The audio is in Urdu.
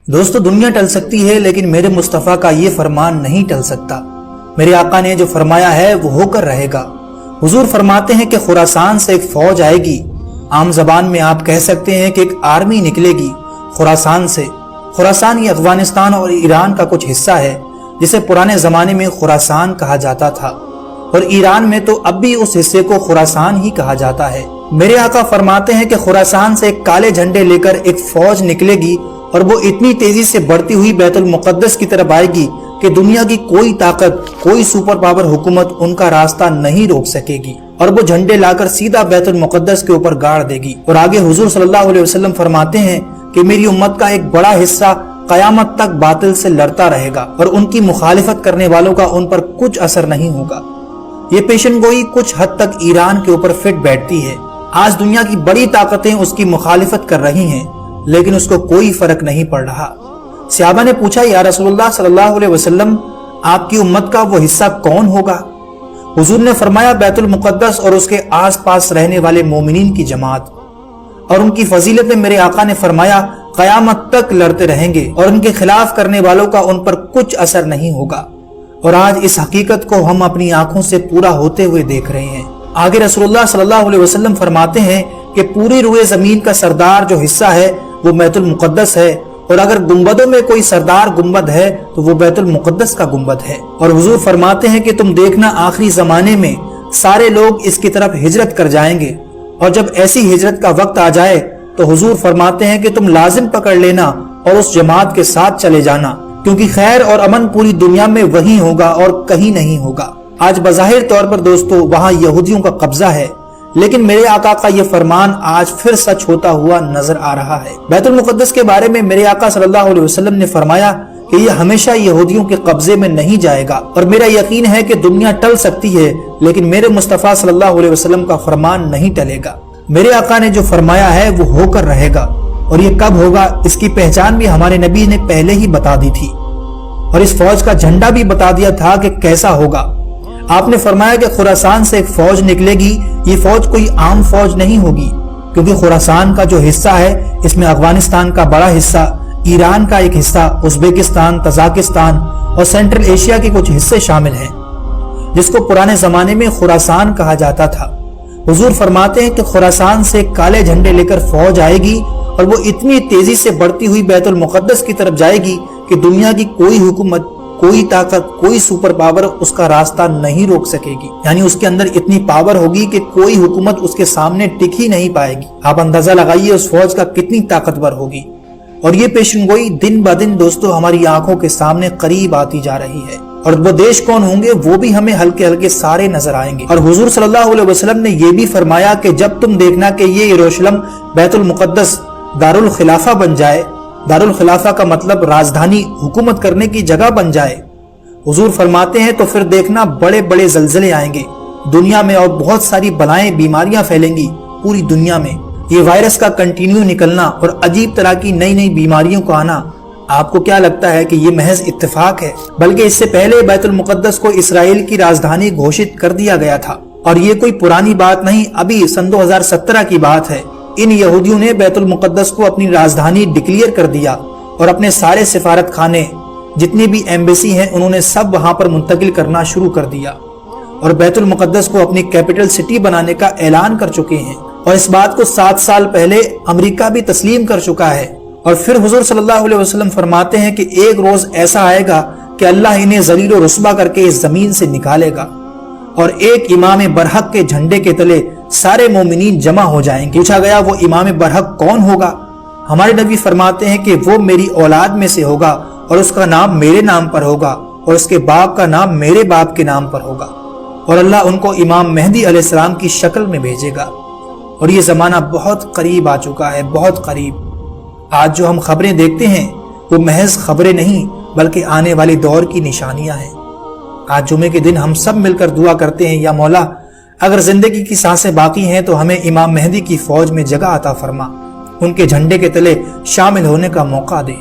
دوستو دنیا ٹل سکتی ہے لیکن میرے مصطفیٰ کا یہ فرمان نہیں ٹل سکتا۔ میرے آقا نے جو فرمایا ہے وہ ہو کر رہے گا۔ حضور فرماتے ہیں کہ خراسان سے ایک فوج آئے گی۔ عام زبان میں آپ کہہ سکتے ہیں کہ ایک آرمی نکلے گی خراسان سے۔ خراسان یہ افغانستان اور ایران کا کچھ حصہ ہے جسے پرانے زمانے میں خراسان کہا جاتا تھا، اور ایران میں تو اب بھی اس حصے کو خراسان ہی کہا جاتا ہے۔ میرے آقا فرماتے ہیں کہ خراسان سے ایک کالے جھنڈے لے کر ایک فوج نکلے گی اور وہ اتنی تیزی سے بڑھتی ہوئی بیت المقدس کی طرف آئے گی کہ دنیا کی کوئی طاقت، کوئی سپر پاور حکومت ان کا راستہ نہیں روک سکے گی، اور وہ جھنڈے لا کر سیدھا بیت المقدس کے اوپر گاڑ دے گی۔ اور آگے حضور صلی اللہ علیہ وسلم فرماتے ہیں کہ میری امت کا ایک بڑا حصہ قیامت تک باطل سے لڑتا رہے گا اور ان کی مخالفت کرنے والوں کا ان پر کچھ اثر نہیں ہوگا۔ یہ پیشن گوئی کچھ حد تک ایران کے اوپر فٹ بیٹھتی ہے۔ آج دنیا کی بڑی طاقتیں اس کی مخالفت کر رہی ہیں لیکن اس کو کوئی فرق نہیں پڑ رہا۔ صحابہ نے پوچھا، یا رسول اللہ صلی اللہ علیہ وسلم، آپ کی امت کا وہ حصہ کون ہوگا؟ حضور نے فرمایا، بیت المقدس اور اس کے آس پاس رہنے والے مومنین کی جماعت۔ اور ان کی فضیلت میں میرے آقا نے فرمایا، قیامت تک لڑتے رہیں گے اور ان کے خلاف کرنے والوں کا ان پر کچھ اثر نہیں ہوگا۔ اور آج اس حقیقت کو ہم اپنی آنکھوں سے پورا ہوتے ہوئے دیکھ رہے ہیں۔ آگے رسول اللہ صلی اللہ علیہ وسلم فرماتے ہیں کہ پوری روئے زمین کا سردار جو حصہ ہے وہ بیت المقدس ہے، اور اگر گنبدوں میں کوئی سردار گنبد ہے تو وہ بیت المقدس کا گنبد ہے۔ اور حضور فرماتے ہیں کہ تم دیکھنا آخری زمانے میں سارے لوگ اس کی طرف ہجرت کر جائیں گے، اور جب ایسی ہجرت کا وقت آ جائے تو حضور فرماتے ہیں کہ تم لازم پکڑ لینا اور اس جماعت کے ساتھ چلے جانا، کیونکہ خیر اور امن پوری دنیا میں وہی ہوگا اور کہیں نہیں ہوگا۔ آج بظاہر طور پر دوستو وہاں یہودیوں کا قبضہ ہے، لیکن میرے آقا کا یہ فرمان آج پھر سچ ہوتا ہوا نظر آ رہا ہے۔ بیت المقدس کے بارے میں میرے آقا صلی اللہ علیہ وسلم نے فرمایا کہ یہ ہمیشہ یہودیوں کے قبضے میں نہیں جائے گا، اور میرا یقین ہے کہ دنیا ٹل سکتی ہے لیکن میرے مصطفیٰ صلی اللہ علیہ وسلم کا فرمان نہیں ٹلے گا۔ میرے آقا نے جو فرمایا ہے وہ ہو کر رہے گا، اور یہ کب ہوگا اس کی پہچان بھی ہمارے نبی نے پہلے ہی بتا دی تھی، اور اس فوج کا جھنڈا بھی بتا دیا تھا کہ کیسا ہوگا۔ آپ نے فرمایا کہ خراسان سے ایک فوج نکلے گی۔ یہ فوج کوئی عام فوج نہیں ہوگی، کیونکہ خراسان کا جو حصہ ہے اس میں افغانستان کا بڑا حصہ، ایران کا ایک حصہ، ازبکستان، تاجکستان اور سینٹرل ایشیا کے کچھ حصے شامل ہیں، جس کو پرانے زمانے میں خراسان کہا جاتا تھا۔ حضور فرماتے ہیں کہ خراسان سے کالے جھنڈے لے کر فوج آئے گی اور وہ اتنی تیزی سے بڑھتی ہوئی بیت المقدس کی طرف جائے گی کہ دنیا کی کوئی حکومت، کوئی طاقت، کوئی سپر پاور اس کا راستہ نہیں روک سکے گی۔ یعنی اس کے اندر اتنی پاور ہوگی کہ کوئی حکومت اس کے سامنے ٹک ہی نہیں پائے گی۔ آپ اندازہ لگائیے اس فوج کا کتنی طاقتور ہوگی۔ اور یہ پیشن گوئی دن بہ دن دوستو ہماری آنکھوں کے سامنے قریب آتی جا رہی ہے، اور وہ دیش کون ہوں گے وہ بھی ہمیں ہلکے ہلکے سارے نظر آئیں گے۔ اور حضور صلی اللہ علیہ وسلم نے یہ بھی فرمایا کہ جب تم دیکھنا کہ یہ یروشلم بیت المقدس دارالخلافہ بن جائے، دارالخلافہ کا مطلب راجدھانی، حکومت کرنے کی جگہ بن جائے، حضور فرماتے ہیں تو پھر دیکھنا بڑے بڑے زلزلے آئیں گے دنیا میں، اور بہت ساری بلائیں، بیماریاں پھیلیں گی پوری دنیا میں۔ یہ وائرس کا کنٹینیو نکلنا اور عجیب طرح کی نئی نئی بیماریوں کو آنا، آپ کو کیا لگتا ہے کہ یہ محض اتفاق ہے؟ بلکہ اس سے پہلے بیت المقدس کو اسرائیل کی راجدھانی گھوشت کر دیا گیا تھا، اور یہ کوئی پرانی بات نہیں، ابھی سن 2017 کی بات ہے۔ ان یہودیوں نے بیت المقدس کو اپنی راجدھانی ڈکلیئر کر دیا، اور اپنے سارے سفارت خانے، جتنی بھی ایمبیسی ہیں، انہوں نے سب وہاں پر منتقل کرنا شروع کر دیا، اور بیت المقدس کو اپنی کیپٹل سٹی بنانے کا اعلان کر چکے ہیں۔ اور اس بات کو 7 سال پہلے امریکہ بھی تسلیم کر چکا ہے۔ اور پھر حضور صلی اللہ علیہ وسلم فرماتے ہیں کہ ایک روز ایسا آئے گا کہ اللہ انہیں ذلیل و رسوا کر کے اس زمین سے نکالے گا، اور ایک امام برحق کے جھنڈے کے تلے سارے مومنین جمع ہو جائیں گے۔ پوچھا گیا وہ امام برحق کون ہوگا؟ ہمارے نبی فرماتے ہیں کہ وہ میری اولاد میں سے ہوگا، اور اس کا نام میرے نام پر ہوگا، اور اس کے باپ کا نام میرے باپ کے نام پر ہوگا، اور اللہ ان کو امام مہدی علیہ السلام کی شکل میں بھیجے گا۔ اور یہ زمانہ بہت قریب آ چکا ہے، بہت قریب۔ آج جو ہم خبریں دیکھتے ہیں وہ محض خبریں نہیں بلکہ آنے والے دور کی نشانیاں ہیں۔ آج جمعے کے دن ہم سب مل کر دعا کرتے ہیں، یا مولا اگر زندگی کی سانسیں باقی ہیں تو ہمیں امام مہدی کی فوج میں جگہ عطا فرما، ان کے جھنڈے کے تلے شامل ہونے کا موقع دے۔